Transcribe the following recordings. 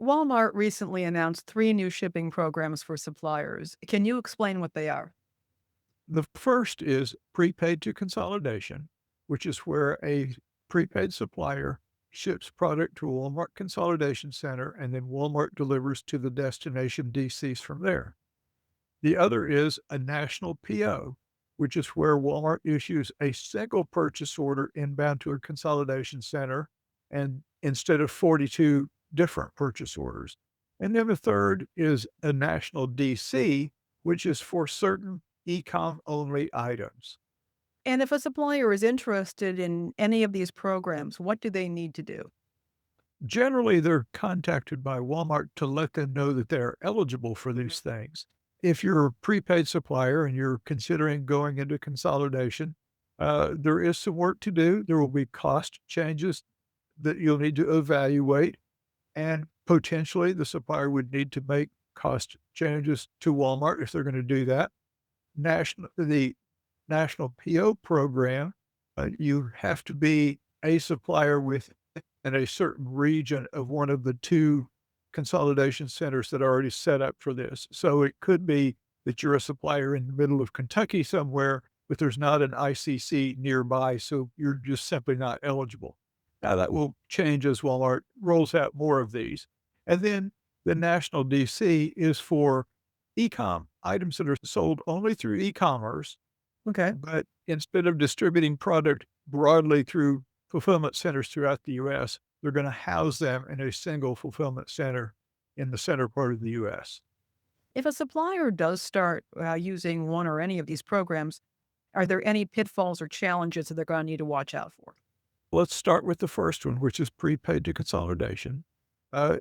Walmart recently announced three new shipping programs for suppliers. Can you explain what they are? The first is prepaid to consolidation, which is where a prepaid supplier ships product to a Walmart consolidation center and then Walmart delivers to the destination DCs from there. The other is a national PO, which is where Walmart issues a single purchase order inbound to a consolidation center and instead of 42 different purchase orders. And then the third is a national DC, which is for certain e-com only items. And if a supplier is interested in any of these programs, what do they need to do? Generally, they're contacted by Walmart to let them know that they're eligible for these things. If you're a prepaid supplier and you're considering going into consolidation, there is some work to do. There will be cost changes that you'll need to evaluate, and potentially the supplier would need to make cost changes to Walmart if they're going to do that. The national PO program, you have to be a supplier with in a certain region of one of the two consolidation centers that are already set up for this. So it could be that you're a supplier in the middle of Kentucky somewhere, but there's not an ICC nearby, so you're just simply not eligible. Now that will change as Walmart rolls out more of these. And then the national DC is for e-com items that are sold only through e-commerce, Okay. but instead of distributing product broadly through fulfillment centers throughout the US, they're gonna house them in a single fulfillment center in the center part of the US. If a supplier does start using one or any of these programs, are there any pitfalls or challenges that they're going to need to watch out for? Let's start with the first one, which is prepaid to consolidation.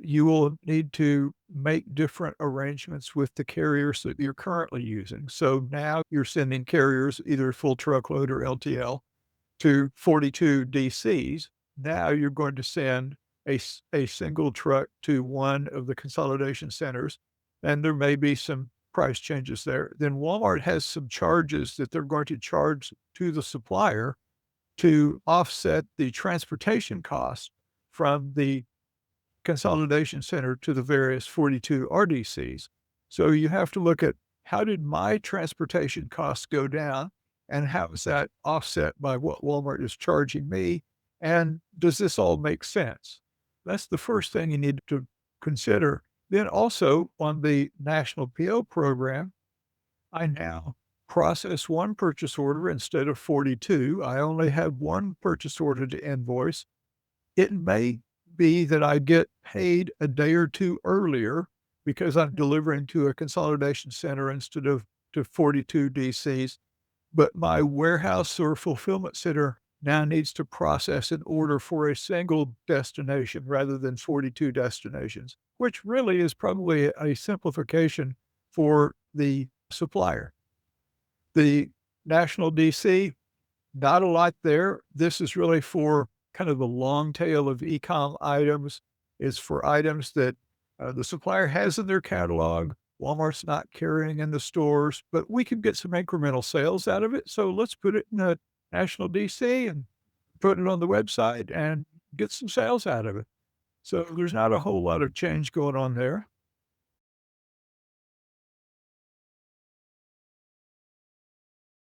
You will need to make different arrangements with the carriers that you're currently using. So now you're sending carriers, either full truckload or LTL, to 42 DCs. Now you're going to send a single truck to one of the consolidation centers, and there may be some price changes there. Then Walmart has some charges that they're going to charge to the supplier to offset the transportation costs from the consolidation center to the various 42 RDCs. So you have to look at how did my transportation costs go down and how is that offset by what Walmart is charging me? And does this all make sense? That's the first thing you need to consider. Then also on the national PO program, I now process one purchase order instead of 42. I only have one purchase order to invoice. It may be that I get paid a day or two earlier because I'm delivering to a consolidation center instead of to 42 DCs, but my warehouse or fulfillment center now needs to process an order for a single destination rather than 42 destinations, which really is probably a simplification for the supplier. The national DC, not a lot there. This is really for kind of the long tail of e-com items. It's for items that the supplier has in their catalog. Walmart's not carrying in the stores, but we can get some incremental sales out of it. So let's put it in a national DC and put it on the website and get some sales out of it. So there's not a whole lot of change going on there.